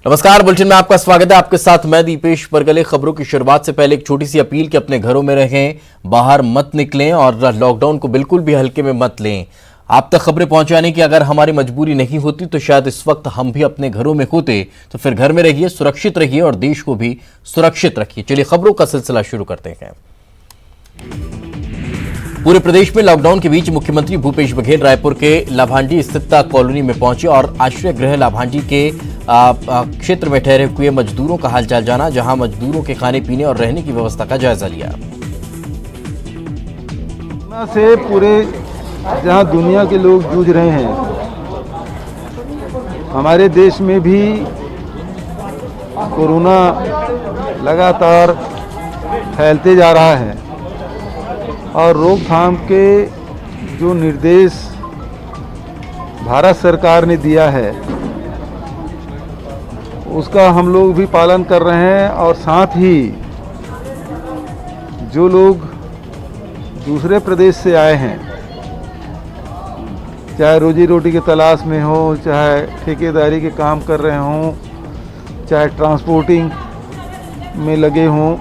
नमस्कार, बुलेटिन में आपका स्वागत है। आपके साथ मैं दीपेश परगले। खबरों की शुरुआत से पहले एक छोटी सी अपील कि अपने घरों में रहें, बाहर मत निकलें और लॉकडाउन को बिल्कुल भी हल्के में मत लें। आप तक खबरें पहुंचाने की अगर हमारी मजबूरी नहीं होती तो शायद इस वक्त हम भी अपने घरों में होते। तो फिर घर में रहिए, सुरक्षित रहिए और देश को भी सुरक्षित रखिए। चलिए खबरों का सिलसिला शुरू करते हैं। पूरे प्रदेश में लॉकडाउन के बीच मुख्यमंत्री भूपेश बघेल रायपुर के लाभांडी स्थित कॉलोनी में पहुंचे और आश्रय गृह लाभांडी के क्षेत्र में ठहरे हुए मजदूरों का हालचाल जाना, जहां मजदूरों के खाने पीने और रहने की व्यवस्था का जायजा लिया। से पूरे जहां दुनिया के लोग जूझ रहे हैं, हमारे देश में भी कोरोना लगातार फैलते जा रहा है और रोकथाम के जो निर्देश भारत सरकार ने दिया है उसका हम लोग भी पालन कर रहे हैं। और साथ ही जो लोग दूसरे प्रदेश से आए हैं, चाहे रोजी रोटी की तलाश में हो, चाहे ठेकेदारी के काम कर रहे हों, चाहे ट्रांसपोर्टिंग में लगे हों,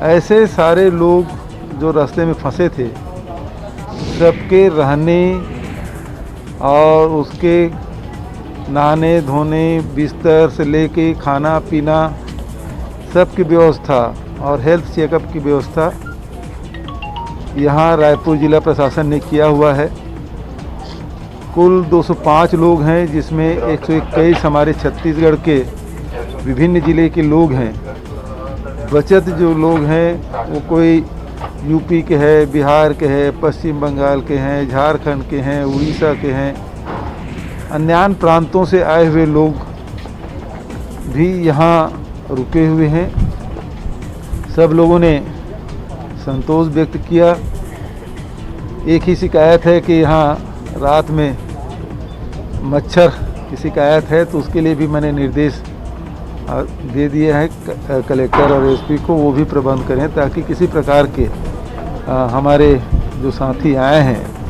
ऐसे सारे लोग जो रास्ते में फंसे थे, सबके रहने और उसके नहाने धोने, बिस्तर से लेके खाना पीना सब की व्यवस्था और हेल्थ चेकअप की व्यवस्था यहाँ रायपुर जिला प्रशासन ने किया हुआ है। कुल 205 लोग हैं, जिसमें 121 हमारे छत्तीसगढ़ के विभिन्न जिले के लोग हैं। बचत जो लोग हैं वो कोई यूपी के हैं, बिहार के हैं, पश्चिम बंगाल के हैं, झारखंड के हैं, उड़ीसा के हैं, अन्य प्रांतों से आए हुए लोग भी यहाँ रुके हुए हैं। सब लोगों ने संतोष व्यक्त किया। एक ही शिकायत है कि यहाँ रात में मच्छर की शिकायत है, तो उसके लिए भी मैंने निर्देश दे दिया है कलेक्टर और एसपी को, वो भी प्रबंध करें ताकि किसी प्रकार के हमारे जो साथी आए हैं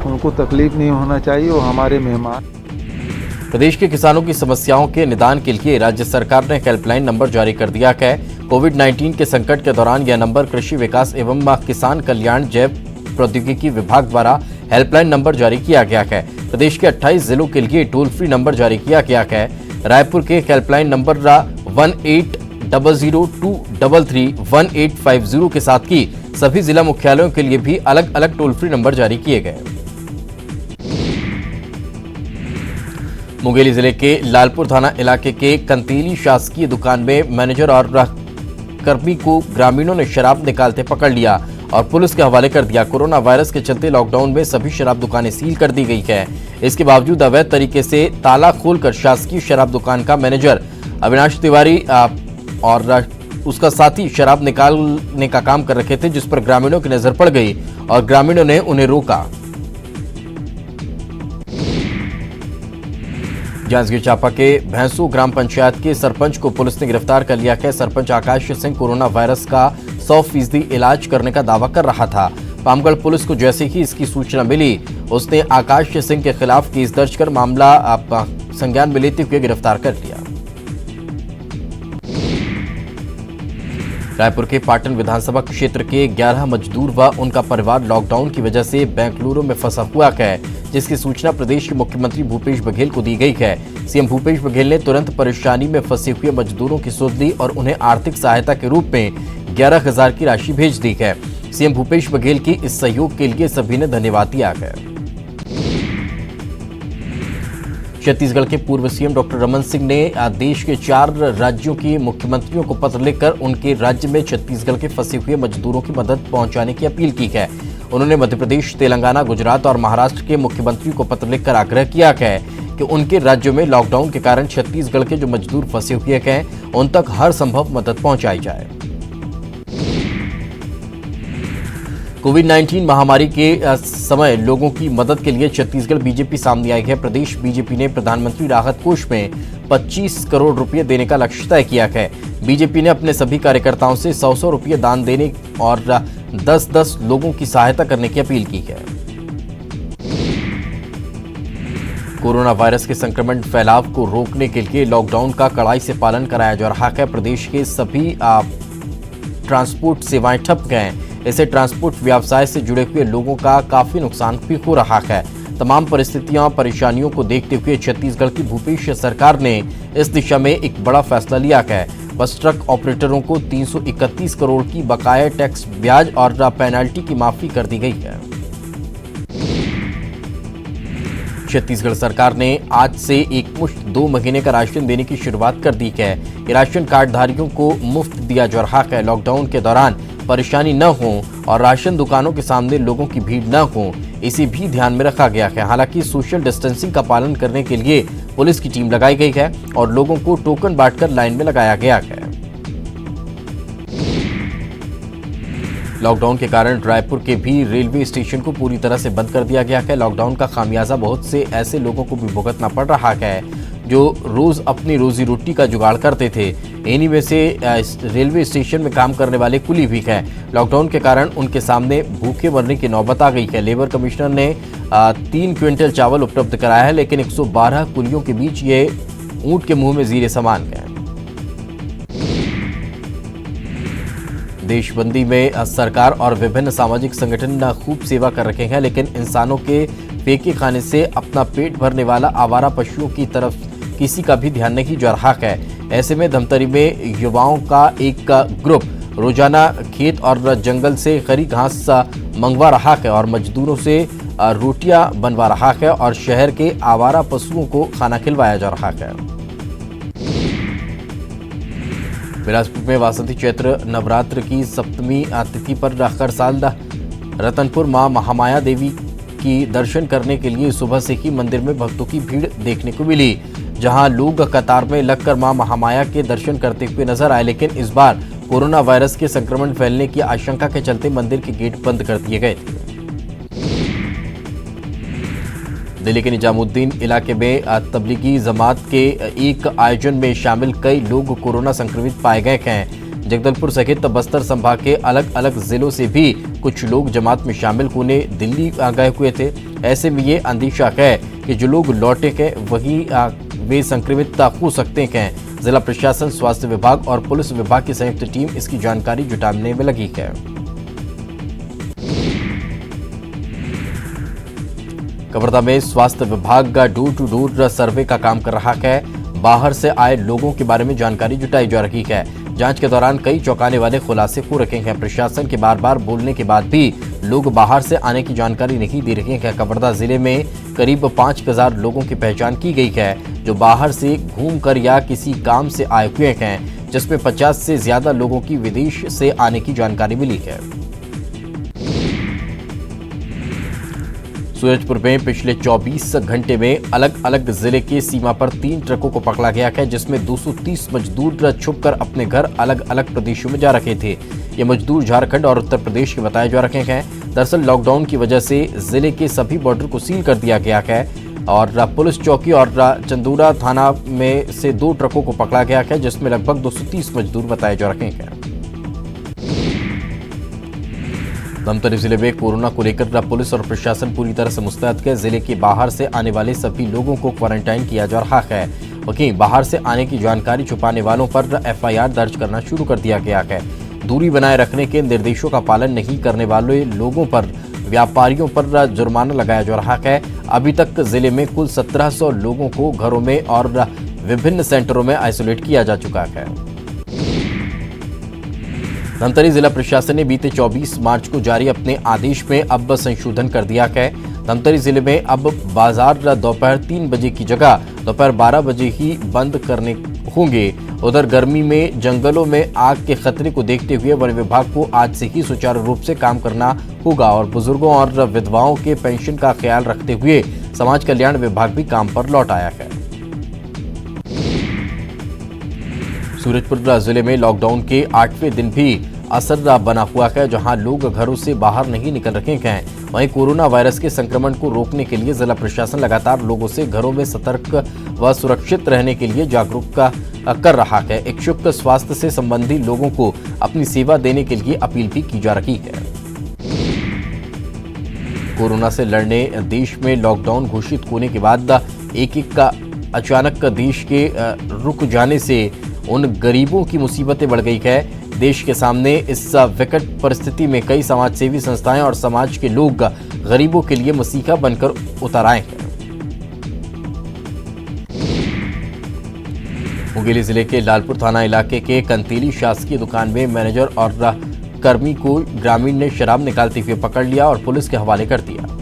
उनको तकलीफ नहीं होना चाहिए। और हमारे मेहमान। प्रदेश के किसानों की समस्याओं के निदान के लिए राज्य सरकार ने हेल्पलाइन नंबर जारी कर दिया है। कोविड-19 के संकट के दौरान यह नंबर कृषि विकास एवं किसान कल्याण जैव प्रौद्योगिकी विभाग द्वारा हेल्पलाइन नंबर जारी किया गया है। प्रदेश के 28 जिलों के लिए टोल फ्री नंबर जारी किया गया है। रायपुर के हेल्पलाइन नंबर 1800-233-1850 के साथ ही सभी जिला मुख्यालयों के लिए भी अलग अलग टोल फ्री नंबर जारी किए गए। मुंगेली जिले के लालपुर थाना इलाके के कंतेली शासकीय दुकान में मैनेजर और कर्मी को ग्रामीणों ने शराब निकालते पकड़ लिया और पुलिस के हवाले कर दिया। कोरोना वायरस के चलते लॉकडाउन में सभी शराब दुकानें सील कर दी गई है। इसके बावजूद अवैध तरीके से ताला खोलकर शासकीय शराब दुकान का मैनेजर अविनाश तिवारी और उसका साथी शराब निकालने का काम कर रखे थे, जिस पर ग्रामीणों की नजर पड़ गई और ग्रामीणों ने उन्हें रोका। जांजगीर चांपा के भैंसू ग्राम पंचायत के सरपंच को पुलिस ने गिरफ्तार कर लिया है। सरपंच आकाश सिंह कोरोना वायरस का 100% इलाज करने का दावा कर रहा था। पामगढ़ पुलिस को जैसे ही इसकी सूचना मिली, उसने आकाश सिंह के खिलाफ केस दर्ज कर मामला संज्ञान में लेते हुए गिरफ्तार कर लिया। रायपुर के पाटन विधानसभा क्षेत्र के 11 मजदूर व उनका परिवार लॉकडाउन की वजह से बेंगलुरु में फंसा हुआ है, जिसकी सूचना प्रदेश के मुख्यमंत्री भूपेश बघेल को दी गई है। सीएम भूपेश बघेल ने तुरंत परेशानी में फंसे हुए मजदूरों की सुध ली और उन्हें आर्थिक सहायता के रूप में 11,000 की राशि भेज दी है। सीएम भूपेश बघेल की इस सहयोग के लिए सभी ने धन्यवाद दिया है। छत्तीसगढ़ के पूर्व सीएम डॉक्टर रमन सिंह ने देश के 4 राज्यों के मुख्यमंत्रियों को पत्र लिखकर उनके राज्य में छत्तीसगढ़ के फंसे हुए मजदूरों की मदद पहुंचाने की अपील की है। उन्होंने मध्य प्रदेश, तेलंगाना, गुजरात और महाराष्ट्र के मुख्यमंत्री को पत्र लिखकर आग्रह किया है कि उनके राज्यों में लॉकडाउन के कारण छत्तीसगढ़ के जो मजदूर फंसे हुए हैं उन तक हर संभव मदद पहुंचाई जाए। कोविड-19 महामारी के समय लोगों की मदद के लिए छत्तीसगढ़ बीजेपी सामने आई है। प्रदेश बीजेपी ने प्रधानमंत्री राहत कोष में 25 करोड़ रुपए देने का लक्ष्य तय किया है। बीजेपी ने अपने सभी कार्यकर्ताओं से 100-100 रुपये दान देने और 10-10 लोगों की सहायता करने की अपील की है। कोरोना वायरस के संक्रमण फैलाव को रोकने के लिए लॉकडाउन का कड़ाई से पालन कराया जा रहा है। प्रदेश के सभी ट्रांसपोर्ट सेवाएं ठप गए हैं। इससे ट्रांसपोर्ट व्यवसाय से जुड़े हुए लोगों का काफी नुकसान भी हो रहा है। तमाम परेशानियों को देखते हुए छत्तीसगढ़ की भूपेश सरकार ने इस दिशा में एक बड़ा फैसला लिया है। बस ट्रक ऑपरेटरों को 331 करोड़ की बकाया टैक्स ब्याज और पेनल्टी की माफी कर दी गई है। छत्तीसगढ़ सरकार ने आज से एक मुश्त 2 महीने का राशन देने की शुरुआत कर दी है। ये राशन कार्डधारियों को मुफ्त दिया जा रहा है। लॉकडाउन के दौरान परेशानी न हो और राशन दुकानों के सामने लोगों की भीड़ न हो, इसे भी ध्यान में रखा गया है। हालांकि सोशल डिस्टेंसिंग का पालन करने के लिए पुलिस की टीम लगाई गई है और लोगों को टोकन बांटकर लाइन में लगाया गया है। लॉकडाउन के कारण रायपुर के भी रेलवे स्टेशन को पूरी तरह से बंद कर दिया गया है। लॉकडाउन का खामियाजा बहुत से ऐसे लोगों को भी भुगतना पड़ रहा है जो रोज अपनी रोजी रोटी का जुगाड़ करते थे। इन्हीं में से रेलवे स्टेशन में काम करने वाले कुली भी हैं। लॉकडाउन के कारण उनके सामने भूखे मरने की नौबत आ गई है। लेबर कमिश्नर ने 3 क्विंटल चावल उपलब्ध कराया है, लेकिन 112 कुलियों के बीच ये ऊंट के मुंह में जीरे समान है। देशबंदी में सरकार और विभिन्न सामाजिक संगठन खूब सेवा कर रखे हैं, लेकिन इंसानों के फेंके खाने से अपना पेट भरने वाला आवारा पशुओं की तरफ किसी का भी ध्यान नहीं जा रहा है। ऐसे में धमतरी में युवाओं का एक ग्रुप रोजाना खेत और जंगल से हरी घास मंगवा रहा है और मजदूरों से रोटियां बनवा रहा है और शहर के आवारा पशुओं को खाना खिलवाया जा रहा है। बिलासपुर में वासंती चैत्र नवरात्र की सप्तमी तिथि पर हर साल रतनपुर मां महामाया देवी की दर्शन करने के लिए सुबह से ही मंदिर में भक्तों की भीड़ देखने को मिली, जहां लोग कतार में लगकर मां महामाया के दर्शन करते हुए नजर आए। लेकिन इस बार कोरोना वायरस के संक्रमण फैलने की आशंका के चलते मंदिर के गेट बंद कर दिए गए थे। दिल्ली के निजामुद्दीन इलाके में तबलीगी जमात के एक आयोजन में शामिल कई लोग कोरोना संक्रमित पाए गए हैं। जगदलपुर सहित बस्तर संभाग के अलग अलग जिलों से भी कुछ लोग जमात में शामिल होने दिल्ली गए हुए थे। ऐसे में ये अंदेशा है कि जो लोग लौटे हैं वही वे संक्रमित हो सकते हैं। जिला प्रशासन, स्वास्थ्य विभाग और पुलिस विभाग की संयुक्त टीम इसकी जानकारी जुटाने में लगी है। कवर्धा में स्वास्थ्य विभाग का डोर टू डोर सर्वे का काम कर रहा है। बाहर से आए लोगों के बारे में जानकारी जुटाई जा रही है। जांच के दौरान कई चौंकाने वाले खुलासे हो रखे हैं। प्रशासन के बार बार बोलने के बाद भी लोग बाहर से आने की जानकारी नहीं दे रहे हैं। कवर्धा जिले में करीब 5000 लोगों की पहचान की गई है जो बाहर से घूमकर या किसी काम से आए हुए हैं, जिसमें 50 से ज्यादा लोगों की विदेश से आने की जानकारी मिली है। सूरजपुर में पिछले 24 घंटे में अलग अलग जिले के सीमा पर 3 ट्रकों को पकड़ा गया है, जिसमें 230 मजदूर छुपकर अपने घर अलग अलग प्रदेशों में जा रहे थे। ये मजदूर झारखंड और उत्तर प्रदेश के बताए जा रहे हैं। दरअसल लॉकडाउन की वजह से जिले के सभी बॉर्डर को सील कर दिया गया है और पुलिस चौकी और चंदूरा थाना में से 2 ट्रकों को पकड़ा गया है, जिसमें लगभग 230 मजदूर बताए जा रहे हैं। धमतरी जिले में कोरोना को लेकर पुलिस और प्रशासन पूरी तरह से मुस्तैद है। जिले के बाहर से आने वाले सभी लोगों को क्वारंटाइन किया जा रहा है। वहीं बाहर से आने की जानकारी छुपाने वालों पर एफआईआर दर्ज करना शुरू कर दिया गया है। दूरी बनाए रखने के निर्देशों का पालन नहीं करने वाले लोगों पर, व्यापारियों पर जुर्माना लगाया जा रहा है। अभी तक जिले में कुल 1700 लोगों को घरों में और विभिन्न सेंटरों में आइसोलेट किया जा चुका है। धमतरी जिला प्रशासन ने बीते 24 मार्च को जारी अपने आदेश में अब संशोधन कर दिया है। धमतरी जिले में अब बाजार दोपहर 3 बजे की जगह दोपहर 12 बजे ही बंद करने होंगे। उधर गर्मी में जंगलों में आग के खतरे को देखते हुए वन विभाग को आज से ही सुचारू रूप से काम करना होगा और बुजुर्गों और विधवाओं के पेंशन का ख्याल रखते हुए समाज कल्याण विभाग भी काम पर लौट आया है। सूरजपुर जिले में लॉकडाउन के 8वें दिन भी असर बना हुआ है, जहां लोग घरों से बाहर नहीं निकल रहे हैं। वहीं कोरोना वायरस के संक्रमण को रोकने के लिए जिला प्रशासन लगातार लोगों से घरों में सतर्क व सुरक्षित रहने के लिए जागरूक कर रहा है। इच्छुक स्वास्थ्य से संबंधी लोगों को अपनी सेवा देने के लिए अपील भी की जा रही है। कोरोना से लड़ने देश में लॉकडाउन घोषित होने के बाद एक एक का अचानक देश के रुक जाने से उन गरीबों की मुसीबतें बढ़ गई है। देश के सामने इस विकट परिस्थिति में कई समाजसेवी संस्थाएं और समाज के लोग गरीबों के लिए मसीहा बनकर उतर आए हैं। मुंगेली जिले के लालपुर थाना इलाके के कंतीली शासकीय दुकान में मैनेजर और कर्मी को ग्रामीण ने शराब निकालते हुए पकड़ लिया और पुलिस के हवाले कर दिया।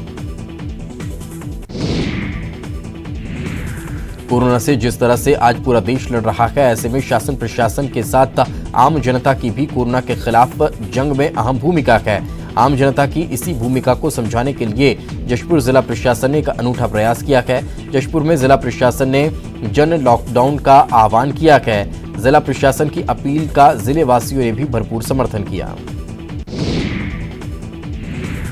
कोरोना से जिस तरह से आज पूरा देश लड़ रहा है, ऐसे में शासन प्रशासन के साथ आम जनता की भी कोरोना के खिलाफ जंग में अहम भूमिका है। आम जनता की इसी भूमिका को समझाने के लिए जशपुर जिला प्रशासन ने एक अनूठा प्रयास किया है। जशपुर में जिला प्रशासन ने जन लॉकडाउन का आह्वान किया है। जिला प्रशासन की अपील का जिले वासियों ने भी भरपूर समर्थन किया।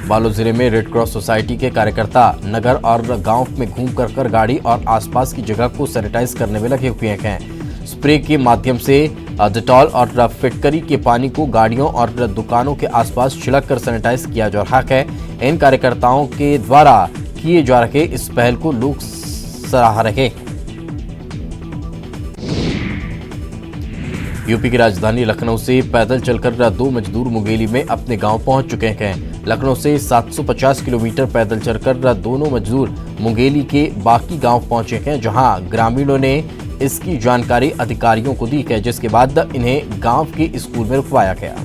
बालोद जिले में रेड क्रॉस सोसाइटी के कार्यकर्ता नगर और गांव में घूम कर गाड़ी और आसपास की जगह को सैनिटाइज करने में लगे हुए हैं। स्प्रे के माध्यम से डेटॉल और फिटकरी के पानी को गाड़ियों और दुकानों के आसपास छिड़ककर सैनिटाइज किया जा रहा है। इन कार्यकर्ताओं के द्वारा किए जा रहे इस पहल को लोग सराह रहे हैं। यूपी की राजधानी लखनऊ से पैदल चलकर 2 मजदूर मुंगेली में अपने गांव पहुंच चुके हैं। लखनऊ से 750 किलोमीटर पैदल चलकर दोनों मजदूर मुंगेली के बाकी गांव पहुंचे हैं, जहां ग्रामीणों ने इसकी जानकारी अधिकारियों को दी है, जिसके बाद इन्हें गांव के स्कूल में रुकवाया गया।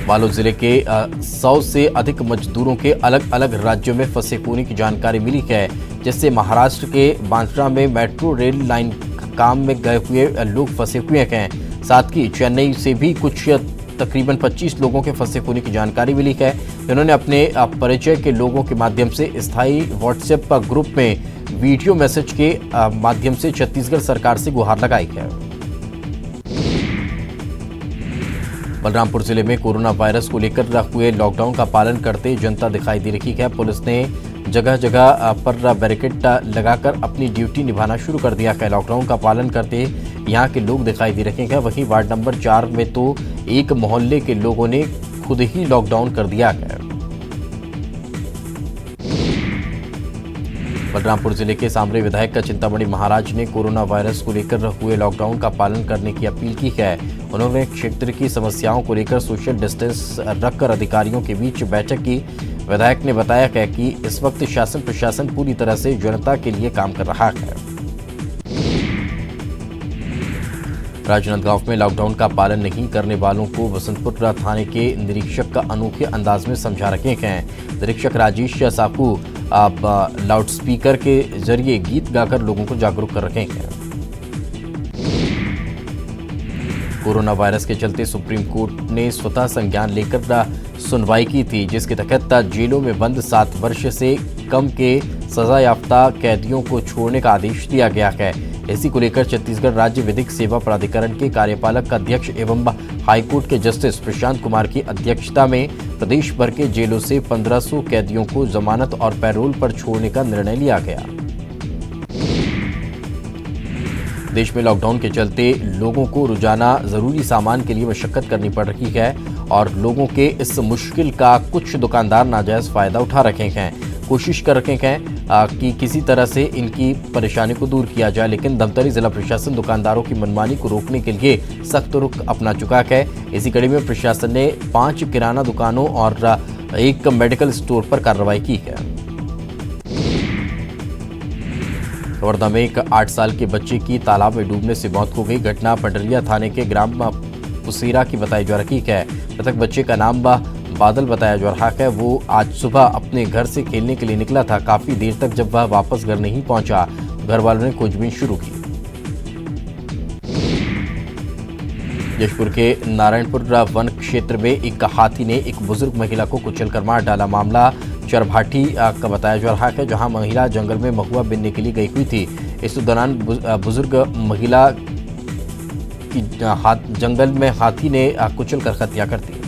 बालोद जिले के 100 से अधिक मजदूरों के अलग अलग राज्यों में फंसे होने की जानकारी मिली है, जिससे महाराष्ट्र के बांद्रा में मेट्रो रेल लाइन काम में गए हुए लोग फंसे हुए हैं। साथ ही चेन्नई से भी कुछ तकरीबन 25 लोगों के फंसे होने की जानकारी मिली है, जिन्होंने अपने परिचय के लोगों के माध्यम से स्थायी व्हाट्सएप ग्रुप में वीडियो मैसेज के माध्यम से छत्तीसगढ़ सरकार से गुहार लगाई है। बलरामपुर जिले में कोरोना वायरस को लेकर हुए लॉकडाउन का पालन करते जनता दिखाई दे रही है। पुलिस ने जगह जगह पर बैरिकेड लगाकर अपनी ड्यूटी निभाना शुरू कर दिया है। लॉकडाउन का पालन करते यहाँ के लोग दिखाई दे रहे हैं। वहीं वार्ड नंबर 4 में तो एक मोहल्ले के लोगों ने खुद ही लॉकडाउन कर दिया है। बलरामपुर जिले के सामरे विधायक चिंतामणि महाराज ने कोरोना वायरस को लेकर हुए लॉकडाउन का पालन करने की अपील की है। उन्होंने क्षेत्र की समस्याओं को लेकर सोशल डिस्टेंस रखकर अधिकारियों के बीच बैठक की। विधायक ने बताया है कि इस वक्त शासन प्रशासन पूरी तरह से जनता के लिए काम कर रहा है। राजनांदगांव में लॉकडाउन का पालन नहीं करने वालों को वसंतपुर थाने के निरीक्षक का अनोखे अंदाज में समझा रखे हैं। निरीक्षक राजेश साकू लाउडस्पीकर के जरिए गीत गाकर लोगों को जागरूक कर रहे हैं। कोरोना वायरस के चलते सुप्रीम कोर्ट ने स्वतः संज्ञान लेकर सुनवाई की थी, जिसके तहत जेलों में बंद 7 वर्ष से कम के सजायाफ्ता कैदियों को छोड़ने का आदेश दिया गया है। इसी को लेकर छत्तीसगढ़ राज्य विधिक सेवा प्राधिकरण के कार्यपालक अध्यक्ष एवं हाईकोर्ट के जस्टिस प्रशांत कुमार की अध्यक्षता में प्रदेश भर के जेलों से 1500 कैदियों को जमानत और पैरोल पर छोड़ने का निर्णय लिया गया। देश में लॉकडाउन के चलते लोगों को रोजाना जरूरी सामान के लिए मशक्कत करनी पड़ रही है और लोगों के इस मुश्किल का कुछ दुकानदार नाजायज फायदा उठा रखे हैं। कोशिश कर रहे हैं कि किसी तरह से इनकी परेशानी को दूर किया जाए, लेकिन धमतरी जिला प्रशासन दुकानदारों की मनमानी को रोकने के लिए सख्त रुख अपना चुका है। इसी कड़ी में प्रशासन ने 5 किराना दुकानों और 1 मेडिकल स्टोर पर कार्रवाई की है। वर्धा में एक 8 साल के बच्चे की तालाब में डूबने से मौत हो गई। घटना पंडरिया थाने के ग्राम पुसीरा की बताई जा रही है। मृतक बच्चे का नाम बादल बताया जा रहा है। वो आज सुबह अपने घर से खेलने के लिए निकला था। काफी देर तक जब वह वापस घर नहीं पहुंचा, घर वालों ने खोजबीन शुरू की। जशपुर के नारायणपुर वन क्षेत्र में एक हाथी ने एक बुजुर्ग महिला को कुचलकर मार डाला। मामला चरभाठी का बताया जा रहा है, जहां महिला जंगल में महुआ बीनने के लिए गई हुई थी। इस दौरान बुजुर्ग महिला की जंगल में हाथी ने कुचलकर हत्या कर दी।